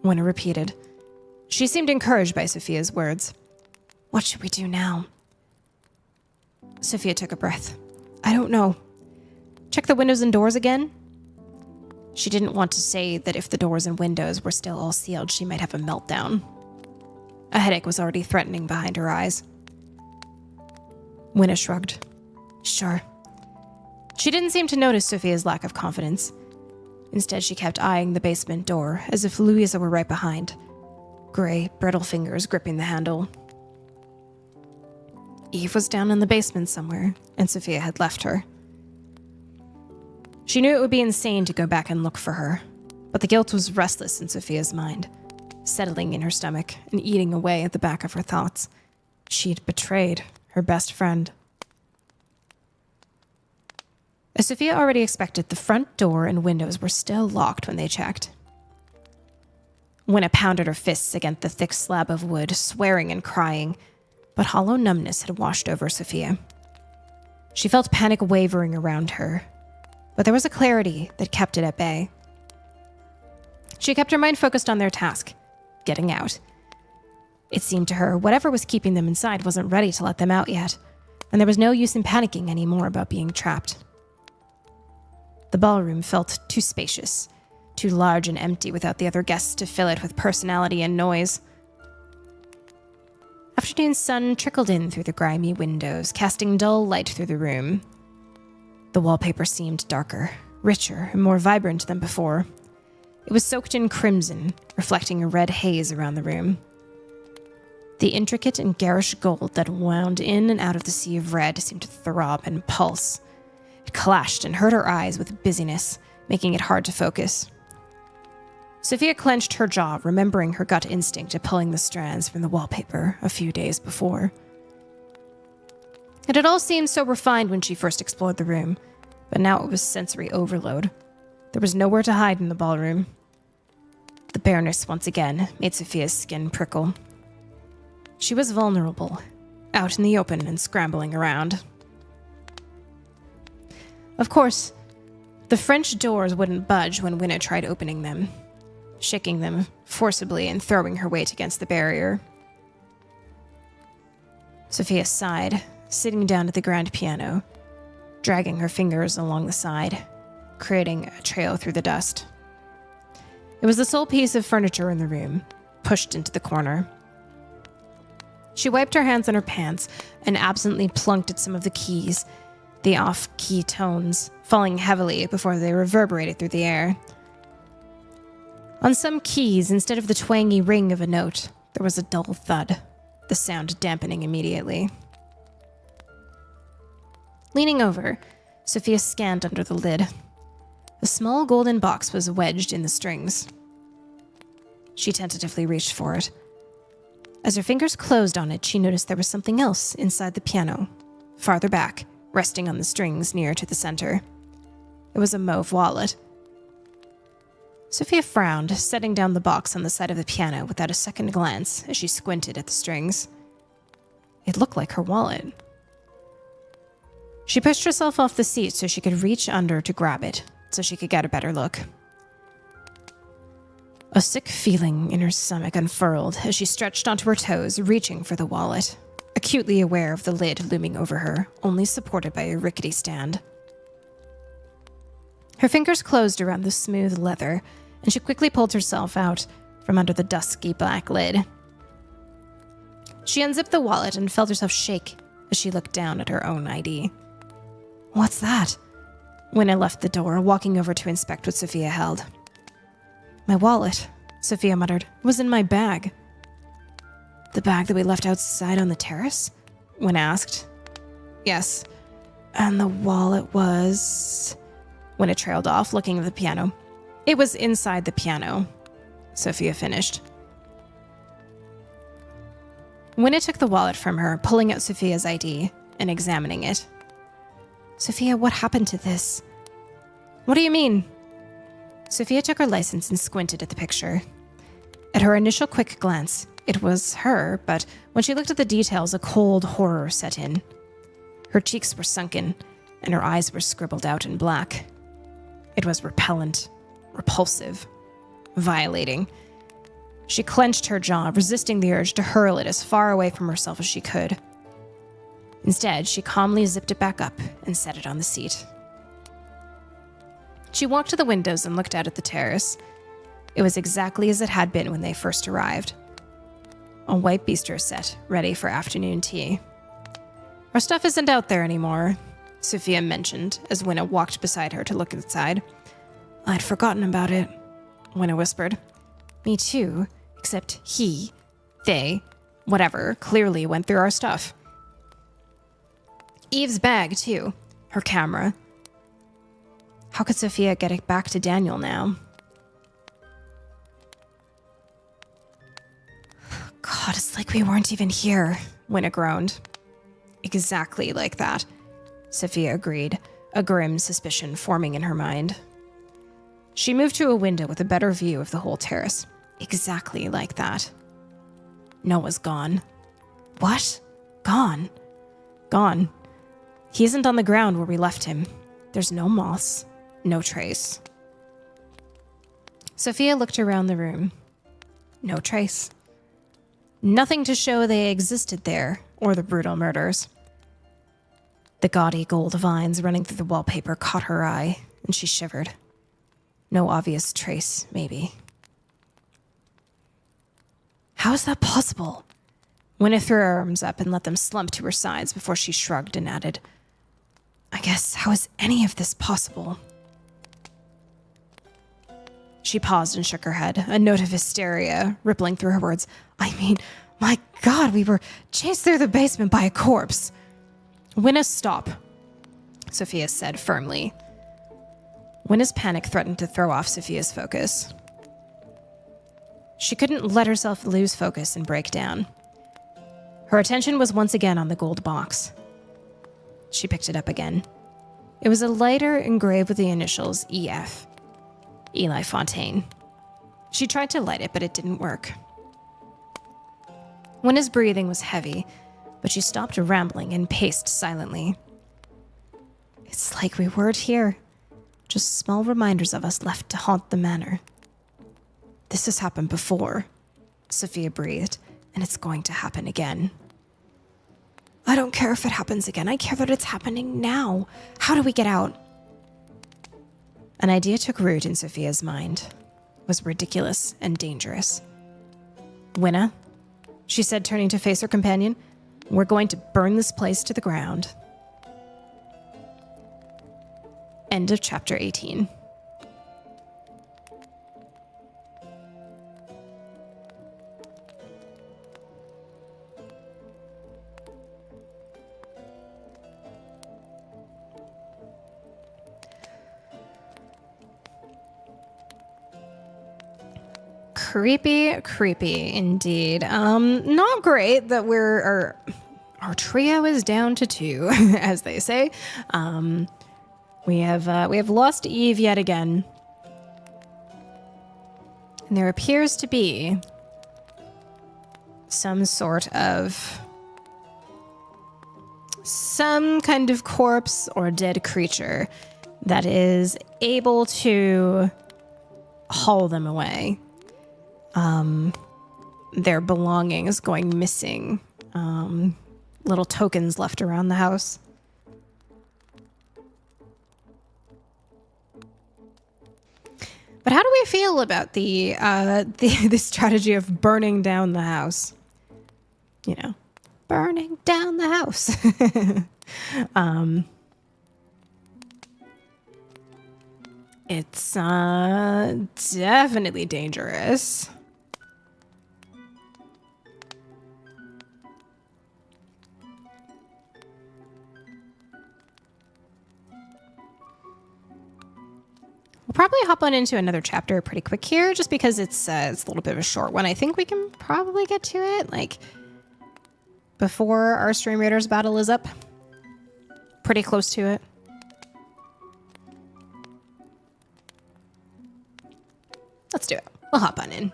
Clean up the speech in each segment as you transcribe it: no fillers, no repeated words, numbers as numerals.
Winna repeated. She seemed encouraged by Sophia's words. What should we do now? Sophia took a breath. I don't know. Check the windows and doors again? She didn't want to say that if the doors and windows were still all sealed, she might have a meltdown. A headache was already threatening behind her eyes. Winna shrugged. Sure. She didn't seem to notice Sophia's lack of confidence. Instead, she kept eyeing the basement door, as if Louisa were right behind. Gray, brittle fingers gripping the handle. Eve was down in the basement somewhere, and Sophia had left her. She knew it would be insane to go back and look for her, but the guilt was restless in Sophia's mind, settling in her stomach and eating away at the back of her thoughts. She'd betrayed her best friend. As Sophia already expected, the front door and windows were still locked when they checked. Winna pounded her fists against the thick slab of wood, swearing and crying, but hollow numbness had washed over Sophia. She felt panic wavering around her, but there was a clarity that kept it at bay. She kept her mind focused on their task, getting out. It seemed to her whatever was keeping them inside wasn't ready to let them out yet, and there was no use in panicking anymore about being trapped. The ballroom felt too spacious, too large and empty without the other guests to fill it with personality and noise. Afternoon sun trickled in through the grimy windows, casting dull light through the room. The wallpaper seemed darker, richer, and more vibrant than before. It was soaked in crimson, reflecting a red haze around the room. The intricate and garish gold that wound in and out of the sea of red seemed to throb and pulse. It clashed and hurt her eyes with busyness, making it hard to focus. Sophia clenched her jaw, remembering her gut instinct of pulling the strands from the wallpaper a few days before. It had all seemed so refined when she first explored the room, but now it was sensory overload. There was nowhere to hide in the ballroom. The bareness once again made Sophia's skin prickle. She was vulnerable, out in the open and scrambling around. Of course, the French doors wouldn't budge when Winna tried opening them, shaking them forcibly and throwing her weight against the barrier. Sophia sighed, sitting down at the grand piano, dragging her fingers along the side, creating a trail through the dust. It was the sole piece of furniture in the room, pushed into the corner. She wiped her hands on her pants and absently plunked at some of the keys, the off-key tones falling heavily before they reverberated through the air. On some keys, instead of the twangy ring of a note, there was a dull thud, the sound dampening immediately. Leaning over, Sophia scanned under the lid. A small golden box was wedged in the strings. She tentatively reached for it. As her fingers closed on it, she noticed there was something else inside the piano, farther back, resting on the strings near to the center. It was a mauve wallet. Sophia frowned, setting down the box on the side of the piano without a second glance as she squinted at the strings. It looked like her wallet. She pushed herself off the seat so she could reach under to grab it, so she could get a better look. A sick feeling in her stomach unfurled as she stretched onto her toes, reaching for the wallet, acutely aware of the lid looming over her, only supported by a rickety stand. Her fingers closed around the smooth leather, and she quickly pulled herself out from under the dusky black lid. She unzipped the wallet and felt herself shake as she looked down at her own ID. What's that? Winna left the door, walking over to inspect what Sophia held. My wallet, Sophia muttered, was in my bag. The bag that we left outside on the terrace? Winna asked. Yes. And the wallet was... Winna trailed off, looking at the piano. It was inside the piano, Sophia finished. Winna took the wallet from her, pulling out Sophia's ID and examining it. Sophia, what happened to this? What do you mean? Sophia took her license and squinted at the picture. At her initial quick glance, it was her, but when she looked at the details, a cold horror set in. Her cheeks were sunken, and her eyes were scribbled out in black. It was repellent, repulsive, violating. She clenched her jaw, resisting the urge to hurl it as far away from herself as she could. Instead, she calmly zipped it back up and set it on the seat. She walked to the windows and looked out at the terrace. It was exactly as it had been when they first arrived. A white bistro set, ready for afternoon tea. Our stuff isn't out there anymore, Sophia mentioned as Winna walked beside her to look inside. I'd forgotten about it, Winna whispered. Me too, except they, whatever, clearly went through our stuff. Eve's bag, too. Her camera. How could Sophia get it back to Daniel now? God, it's like we weren't even here, Winna groaned. Exactly like that, Sophia agreed, a grim suspicion forming in her mind. She moved to a window with a better view of the whole terrace. Exactly like that. Noah's gone. What? Gone? Gone. He isn't on the ground where we left him. There's no moths, no trace. Sophia looked around the room. No trace. Nothing to show they existed there, or the brutal murders. The gaudy gold vines running through the wallpaper caught her eye, and she shivered. No obvious trace, maybe. How is that possible? Winna threw her arms up and let them slump to her sides before she shrugged and added, I guess, how is any of this possible? She paused and shook her head, a note of hysteria rippling through her words. I mean, my God, we were chased through the basement by a corpse. Winna, stop, Sophia said firmly. Winna's panic threatened to throw off Sophia's focus. She couldn't let herself lose focus and break down. Her attention was once again on the gold box. She picked it up again. It was a lighter engraved with the initials EF. Eli Fontaine. She tried to light it, but it didn't work. Winna's breathing was heavy, but she stopped rambling and paced silently. It's like we weren't here. Just small reminders of us left to haunt the manor. This has happened before, Sophia breathed, and it's going to happen again. I don't care if it happens again. I care that it's happening now. How do we get out? An idea took root in Sophia's mind. It was ridiculous and dangerous. Winna, she said, turning to face her companion, we're going to burn this place to the ground. End of chapter 18. Creepy indeed. Not great that our trio is down to 2, as they say. We have lost Eve yet again. And there appears to be some kind of corpse or dead creature that is able to haul them away. Their belongings going missing. Little tokens left around the house. But how do we feel about the strategy of burning down the house? You know, burning down the house. It's definitely dangerous. We'll probably hop on into another chapter pretty quick here, just because it's a little bit of a short one. I think we can probably get to it, like, before our Stream Raiders battle is up. Pretty close to it. Let's do it. We'll hop on in.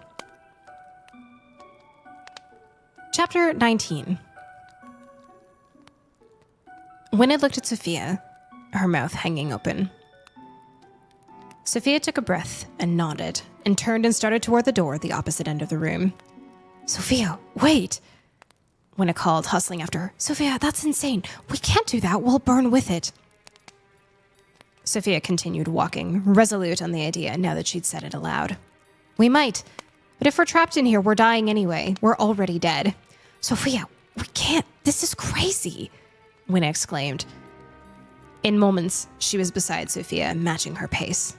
Chapter 19. Winna looked at Sophia, her mouth hanging open. Sophia took a breath and nodded, and turned and started toward the door at the opposite end of the room. Sophia, wait! Winna called, hustling after her. Sophia, that's insane. We can't do that. We'll burn with it. Sophia continued walking, resolute on the idea now that she'd said it aloud. We might, but if we're trapped in here, we're dying anyway. We're already dead. Sophia, we can't. This is crazy, Winna exclaimed. In moments, she was beside Sophia, matching her pace.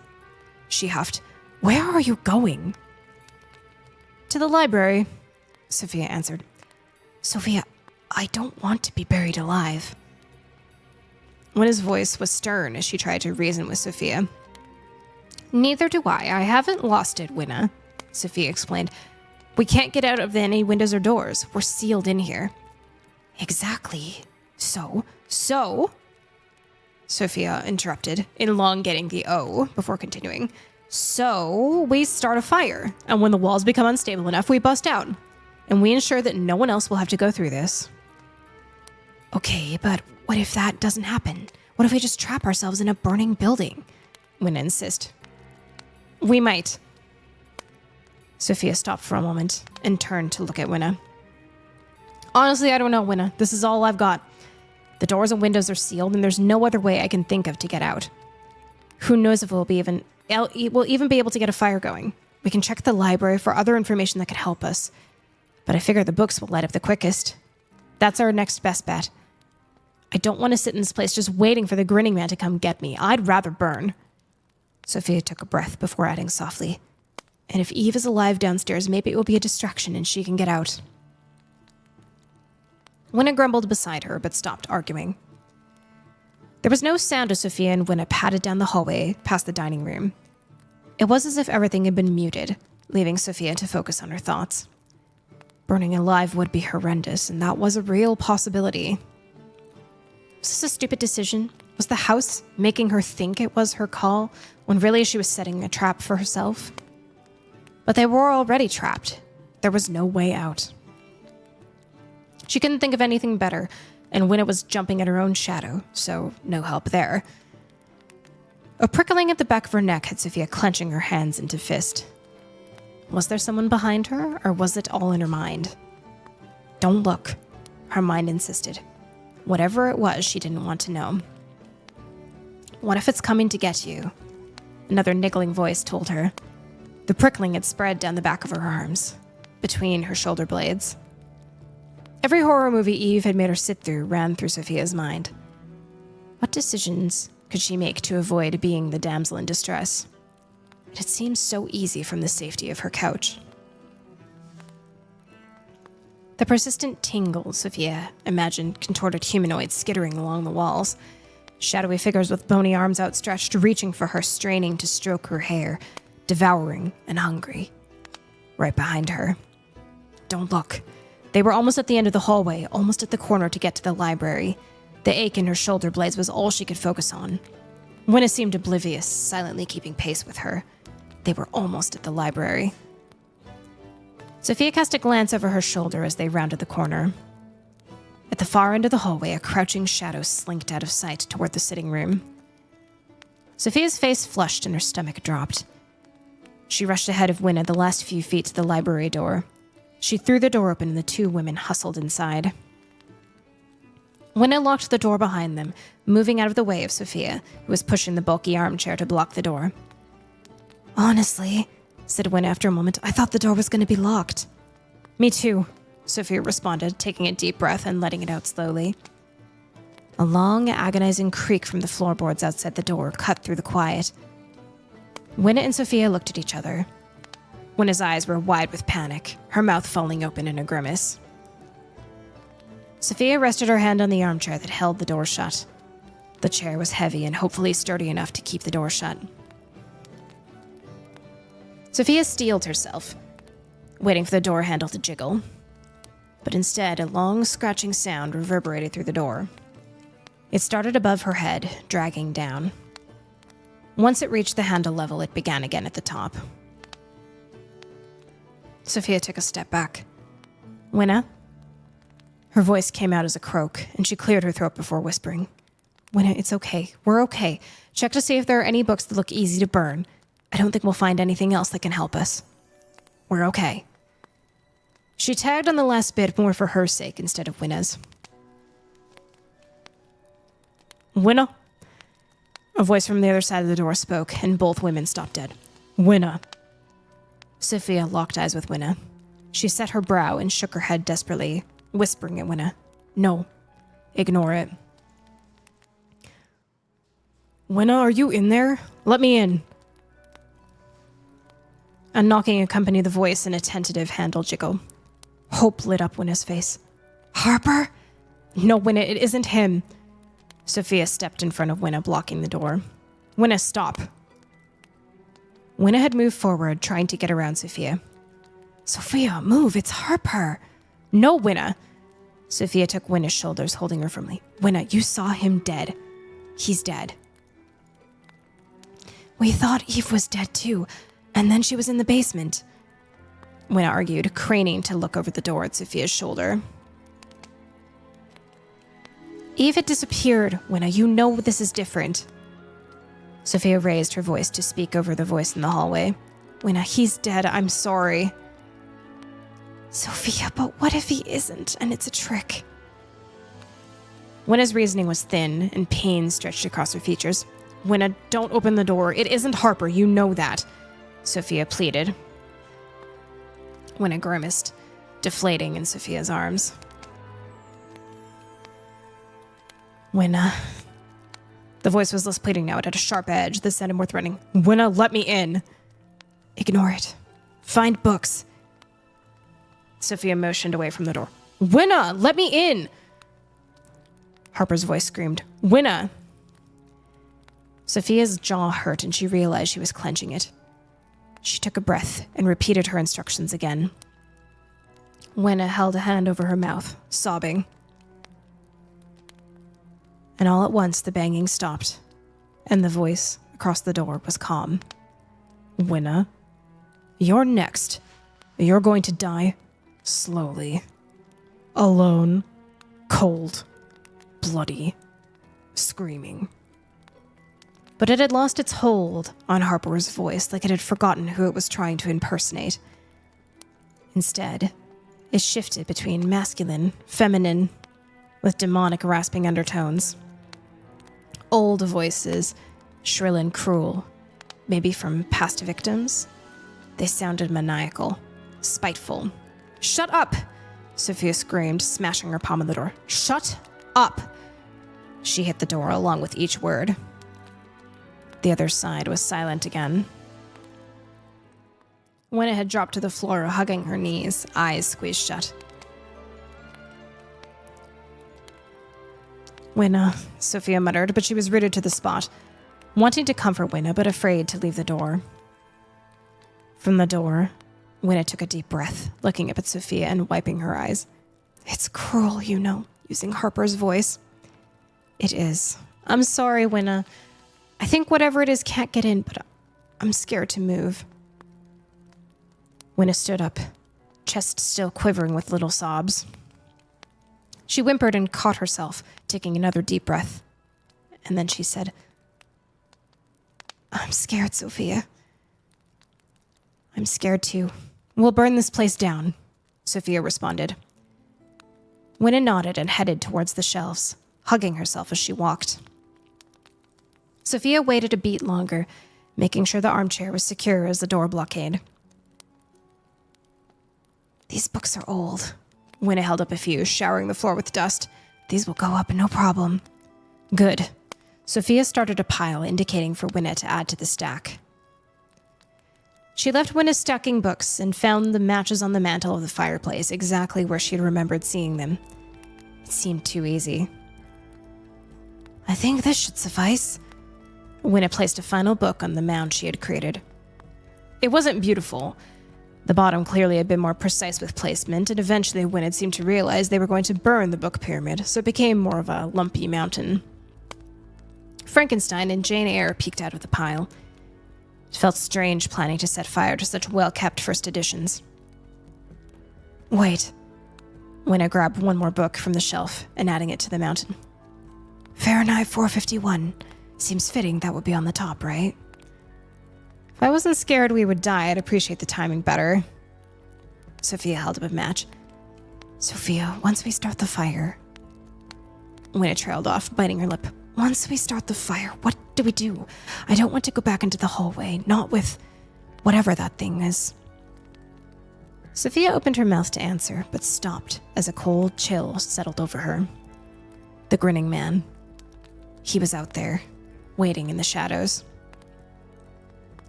She huffed, Where are you going? To the library, Sophia answered. Sophia, I don't want to be buried alive. Winna's voice was stern as she tried to reason with Sophia. Neither do I. I haven't lost it, Winna, Sophia explained. We can't get out of any windows or doors. We're sealed in here. Exactly. So, Sophia interrupted, elongating the O before continuing. So, we start a fire, and when the walls become unstable enough, we bust out. And we ensure that no one else will have to go through this. Okay, but what if that doesn't happen? What if we just trap ourselves in a burning building? Winna insisted. We might. Sophia stopped for a moment and turned to look at Winna. Honestly, I don't know, Winna. This is all I've got. The doors and windows are sealed, and there's no other way I can think of to get out. Who knows if we'll even be able to get a fire going. We can check the library for other information that could help us. But I figure the books will light up the quickest. That's our next best bet. I don't want to sit in this place just waiting for the grinning man to come get me. I'd rather burn. Sophia took a breath before adding softly, And if Eve is alive downstairs, maybe it will be a distraction and she can get out. Winna grumbled beside her, but stopped arguing. There was no sound as Sophia and Winna padded down the hallway past the dining room. It was as if everything had been muted, leaving Sophia to focus on her thoughts. Burning alive would be horrendous, and that was a real possibility. Was this a stupid decision? Was the house making her think it was her call, when really she was setting a trap for herself? But they were already trapped. There was no way out. She couldn't think of anything better, and Winna was jumping at her own shadow, so no help there. A prickling at the back of her neck had Sophia clenching her hands into fist. Was there someone behind her, or was it all in her mind? Don't look, her mind insisted. Whatever it was, she didn't want to know. What if it's coming to get you? Another niggling voice told her. The prickling had spread down the back of her arms, between her shoulder blades. Every horror movie Eve had made her sit through ran through Sophia's mind. What decisions could she make to avoid being the damsel in distress? It had seemed so easy from the safety of her couch. The persistent tingle, Sophia imagined contorted humanoids skittering along the walls, shadowy figures with bony arms outstretched, reaching for her, straining to stroke her hair, devouring and hungry. Right behind her. Don't look. They were almost at the end of the hallway, almost at the corner to get to the library. The ache in her shoulder blades was all she could focus on. Winna seemed oblivious, silently keeping pace with her. They were almost at the library. Sophia cast a glance over her shoulder as they rounded the corner. At the far end of the hallway, a crouching shadow slinked out of sight toward the sitting room. Sophia's face flushed and her stomach dropped. She rushed ahead of Winna the last few feet to the library door. She threw the door open and the two women hustled inside. Winna locked the door behind them, moving out of the way of Sophia, who was pushing the bulky armchair to block the door. Honestly, said Winna after a moment, I thought the door was going to be locked. Me too, Sophia responded, taking a deep breath and letting it out slowly. A long, agonizing creak from the floorboards outside the door cut through the quiet. Winna and Sophia looked at each other. Winna's eyes were wide with panic, her mouth falling open in a grimace. Sophia rested her hand on the armchair that held the door shut. The chair was heavy and hopefully sturdy enough to keep the door shut. Sophia steeled herself, waiting for the door handle to jiggle. But instead, a long, scratching sound reverberated through the door. It started above her head, dragging down. Once it reached the handle level, it began again at the top. Sophia took a step back. Winna? Her voice came out as a croak, and she cleared her throat before whispering. Winna, it's okay. We're okay. Check to see if there are any books that look easy to burn. I don't think we'll find anything else that can help us. We're okay. She tagged on the last bit more for her sake instead of Winna's. Winna? A voice from the other side of the door spoke, and both women stopped dead. Winna. Sophia locked eyes with Winna. She set her brow and shook her head desperately, whispering at Winna. No. Ignore it. Winna, are you in there? Let me in. A knocking accompanied the voice and a tentative handle jiggle. Hope lit up Winna's face. Harper? No, Winna, it isn't him. Sophia stepped in front of Winna, blocking the door. Winna, stop. Winna had moved forward, trying to get around Sophia. Sophia, move, it's Harper. No, Winna. Sophia took Winna's shoulders, holding her firmly. Winna, you saw him dead. He's dead. We thought Eve was dead too, and then she was in the basement. Winna argued, craning to look over the door at Sophia's shoulder. Eve had disappeared, Winna. You know this is different. Sophia raised her voice to speak over the voice in the hallway. Winna, he's dead. I'm sorry. Sophia, but what if he isn't, and it's a trick? Winna's reasoning was thin, and pain stretched across her features. Winna, don't open the door. It isn't Harper. You know that. Sophia pleaded. Winna grimaced, deflating in Sophia's arms. Winna. The voice was less pleading now. It had a sharp edge that sounded more threatening. Winna, let me in. Ignore it. Find books. Sophia motioned away from the door. Winna, let me in. Harper's voice screamed. Winna. Sophia's jaw hurt and she realized she was clenching it. She took a breath and repeated her instructions again. Winna held a hand over her mouth, sobbing. And all at once the banging stopped, and the voice across the door was calm. Winna, you're next. You're going to die slowly. Alone. Cold. Bloody. Screaming. But it had lost its hold on Harper's voice, like it had forgotten who it was trying to impersonate. Instead, it shifted between masculine, feminine, with demonic rasping undertones. Old voices, shrill and cruel, maybe from past victims. They sounded maniacal, spiteful. Shut up! Sophia screamed, smashing her palm on the door. Shut up! She hit the door along with each word. The other side was silent again. Winna had dropped to the floor, hugging her knees, eyes squeezed shut. Winna, Sophia muttered, but she was rooted to the spot, wanting to comfort Winna, but afraid to leave the door. From the door, Winna took a deep breath, looking up at Sophia and wiping her eyes. It's cruel, you know, using Harper's voice. It is. I'm sorry, Winna. I think whatever it is can't get in, but I'm scared to move. Winna stood up, chest still quivering with little sobs. She whimpered and caught herself, taking another deep breath. And then she said, I'm scared, Sophia. I'm scared too. We'll burn this place down, Sophia responded. Winna nodded and headed towards the shelves, hugging herself as she walked. Sophia waited a beat longer, making sure the armchair was secure as the door blockade. These books are old. Winna held up a few, showering the floor with dust. These will go up, no problem. Good. Sophia started a pile, indicating for Winna to add to the stack. She left Winna stacking books and found the matches on the mantel of the fireplace, exactly where she had remembered seeing them. It seemed too easy. I think this should suffice. Winna placed a final book on the mound she had created. It wasn't beautiful. The bottom clearly had been more precise with placement, and eventually Winna seemed to realize they were going to burn the book pyramid, so it became more of a lumpy mountain. Frankenstein and Jane Eyre peeked out of the pile. It felt strange planning to set fire to such well-kept first editions. Wait. Winna grabbed one more book from the shelf and adding it to the mountain. Fahrenheit 451. Seems fitting that would be on the top, right? If I wasn't scared we would die, I'd appreciate the timing better. Sophia held up a match. Sophia, once we start the fire... Winna trailed off, biting her lip. Once we start the fire, what do we do? I don't want to go back into the hallway, not with whatever that thing is. Sophia opened her mouth to answer, but stopped as a cold chill settled over her. The grinning man. He was out there, waiting in the shadows.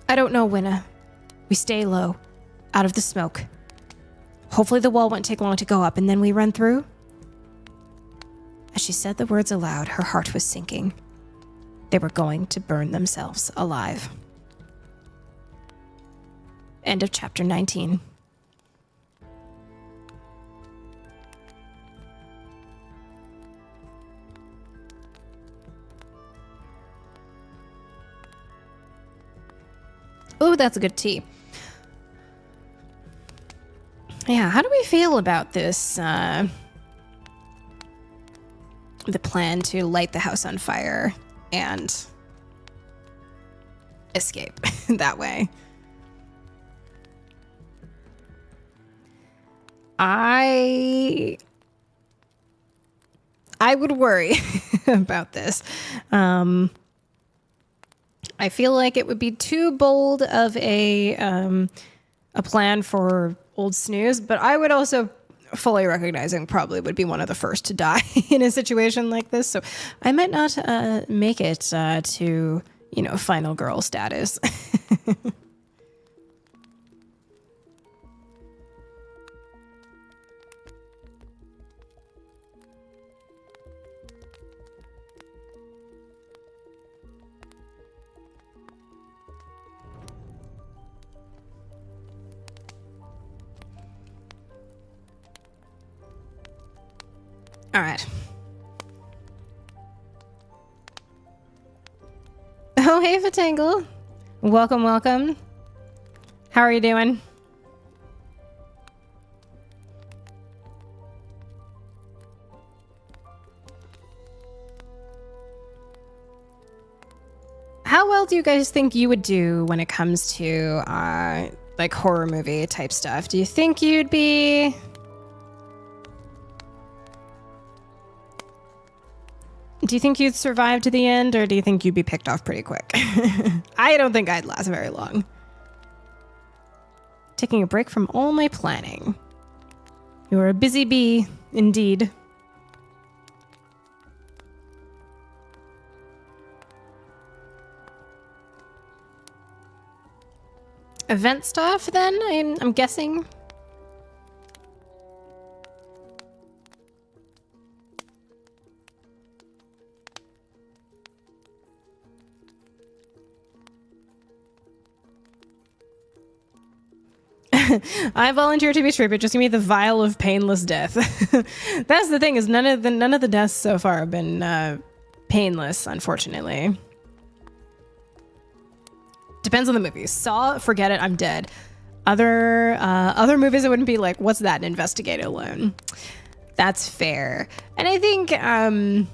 I don't know, Winna. We stay low, out of the smoke. Hopefully the wall won't take long to go up, and then we run through. As she said the words aloud, her heart was sinking. They were going to burn themselves alive. End of chapter 19. Oh, that's a good tea. Yeah, how do we feel about this, the plan to light the house on fire and escape that way? I would worry about this. I feel like it would be too bold of a plan for old Snooze, but I would also fully recognizing probably would be one of the first to die in a situation like this. So I might not make it to, final girl status. All right. Oh, hey, Fatangle. Welcome, welcome. How are you doing? How well do you guys think you would do when it comes to, horror movie type stuff? Do you think you'd be... Do you think you'd survive to the end, or do you think you'd be picked off pretty quick? I don't think I'd last very long. Taking a break from all my planning. You're a busy bee, indeed. Event stuff, then, I'm guessing? I volunteer to be trooper. Just give me the vial of painless death. That's the thing, is none of the deaths so far have been painless, unfortunately. Depends on the movie. Saw, forget it, I'm dead. Other movies, it wouldn't be like, what's that? Investigate it alone. That's fair. And I think, I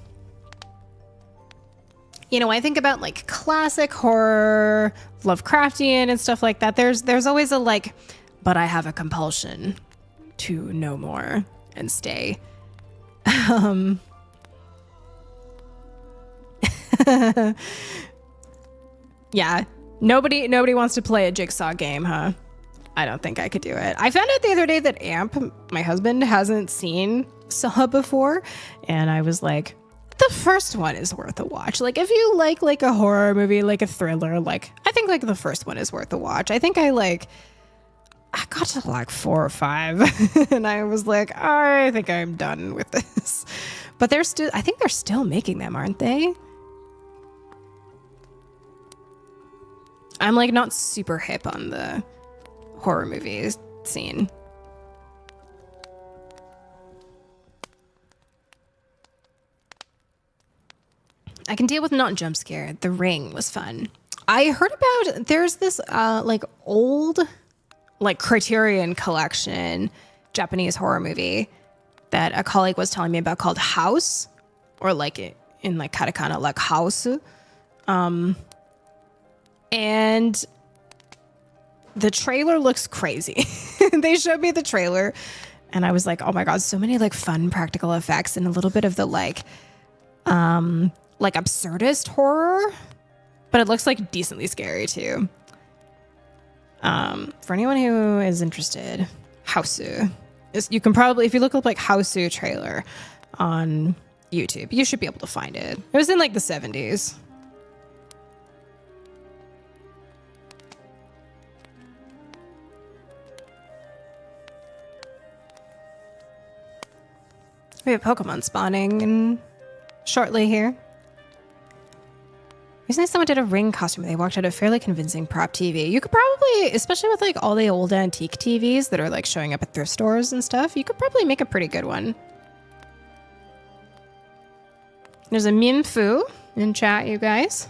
think about like classic horror, Lovecraftian and stuff like that. There's always a like, but I have a compulsion to know more and stay. Yeah, nobody wants to play a jigsaw game, huh? I don't think I could do it. I found out the other day that Amp, my husband, hasn't seen Saw before, and I was like, the first one is worth a watch. Like, if you like a horror movie, like a thriller, like, I think like the first one is worth a watch. I think I got to like 4 or 5 and I was like, I think I'm done with this. But I think they're still making them, aren't they? I'm like not super hip on the horror movies scene. I can deal with not jump scared. The Ring was fun. I heard about, there's this old Criterion Collection Japanese horror movie that a colleague was telling me about called House, or in katakana like house. And the trailer looks crazy. They showed me the trailer and I was like, oh my God, so many like fun practical effects and a little bit of the like absurdist horror, but it looks like decently scary too. For anyone who is interested, Hausu. You can probably, if you look up like Hausu trailer on YouTube, you should be able to find it. It was in like the 70s. We have Pokemon spawning and shortly here. Recently someone did a ring costume. They walked out a fairly convincing prop TV. You could probably, especially with like all the old antique TVs that are like showing up at thrift stores and stuff, you could probably make a pretty good one. There's a Minfu in chat, you guys.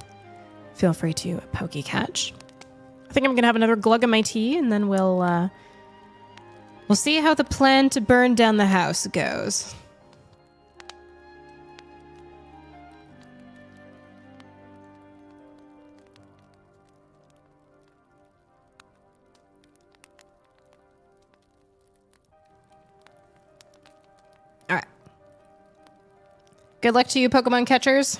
Feel free to pokey catch. I think I'm gonna have another glug of my tea and then we'll see how the plan to burn down the house goes. All right. Good luck to you, Pokemon catchers.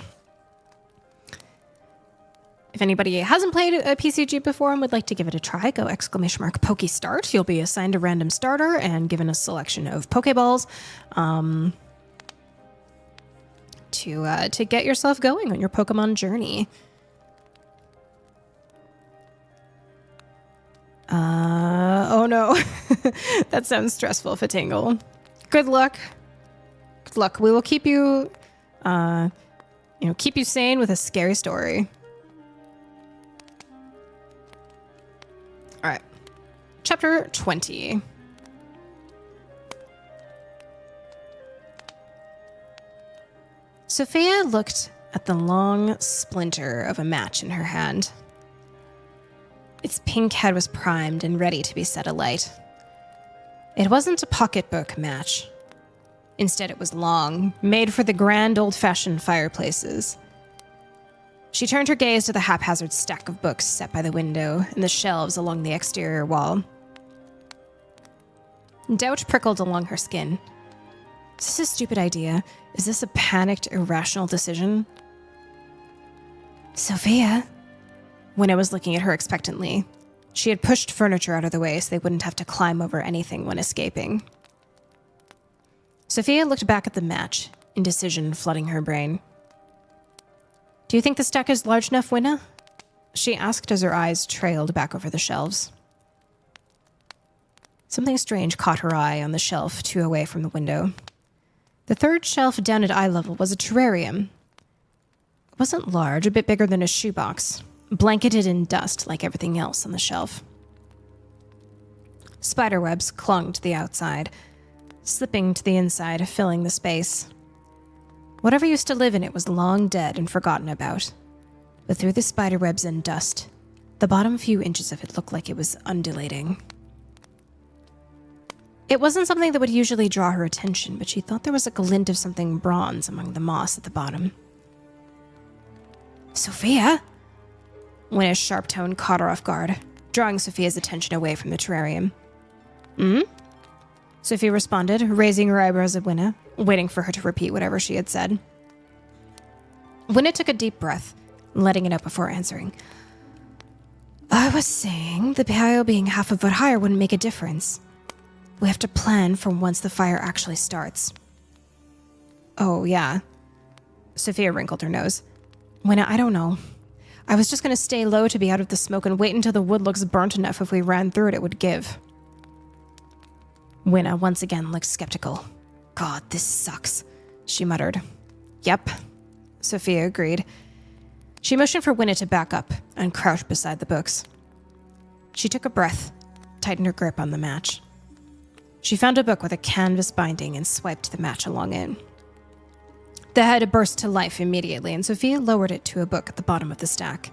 If anybody hasn't played a PCG before and would like to give it a try, go ! Pokestart. You'll be assigned a random starter and given a selection of Pokeballs to get yourself going on your Pokemon journey. Oh no. That sounds stressful, Fatingle. Good luck. Good luck. We will keep you, keep you sane with a scary story. All right. Chapter 20. Sophia looked at the long splinter of a match in her hand. Its pink head was primed and ready to be set alight. It wasn't a pocketbook match. Instead, it was long, made for the grand old-fashioned fireplaces. She turned her gaze to the haphazard stack of books set by the window and the shelves along the exterior wall. Doubt prickled along her skin. Is this a stupid idea? Is this a panicked, irrational decision? Sophia? Winna was looking at her expectantly. She had pushed furniture out of the way so they wouldn't have to climb over anything when escaping. Sophia looked back at the match, indecision flooding her brain. Do you think the stack is large enough, Winna? She asked as her eyes trailed back over the shelves. Something strange caught her eye on the shelf 2 away from the window. The third shelf down at eye level was a terrarium. It wasn't large, a bit bigger than a shoebox, blanketed in dust like everything else on the shelf. Spiderwebs clung to the outside, slipping to the inside, filling the space. Whatever used to live in it was long dead and forgotten about. But through the spiderwebs and dust, the bottom few inches of it looked like it was undulating. It wasn't something that would usually draw her attention, but she thought there was a glint of something bronze among the moss at the bottom. Sophia? Winna's sharp tone caught her off guard, drawing Sophia's attention away from the terrarium. Sophia responded, raising her eyebrows at Winna, waiting for her to repeat whatever she had said. Winna took a deep breath, letting it out before answering. I was saying the pile being half a foot higher wouldn't make a difference. We have to plan for once the fire actually starts. Oh, yeah. Sophia wrinkled her nose. Winna, I don't know. I was just going to stay low to be out of the smoke and wait until the wood looks burnt enough if we ran through it would give. Winna once again looked skeptical. God, this sucks, she muttered. Yep, Sophia agreed. She motioned for Winna to back up and crouch beside the books. She took a breath, tightened her grip on the match. She found a book with a canvas binding and swiped the match along it. The head burst to life immediately, and Sophia lowered it to a book at the bottom of the stack.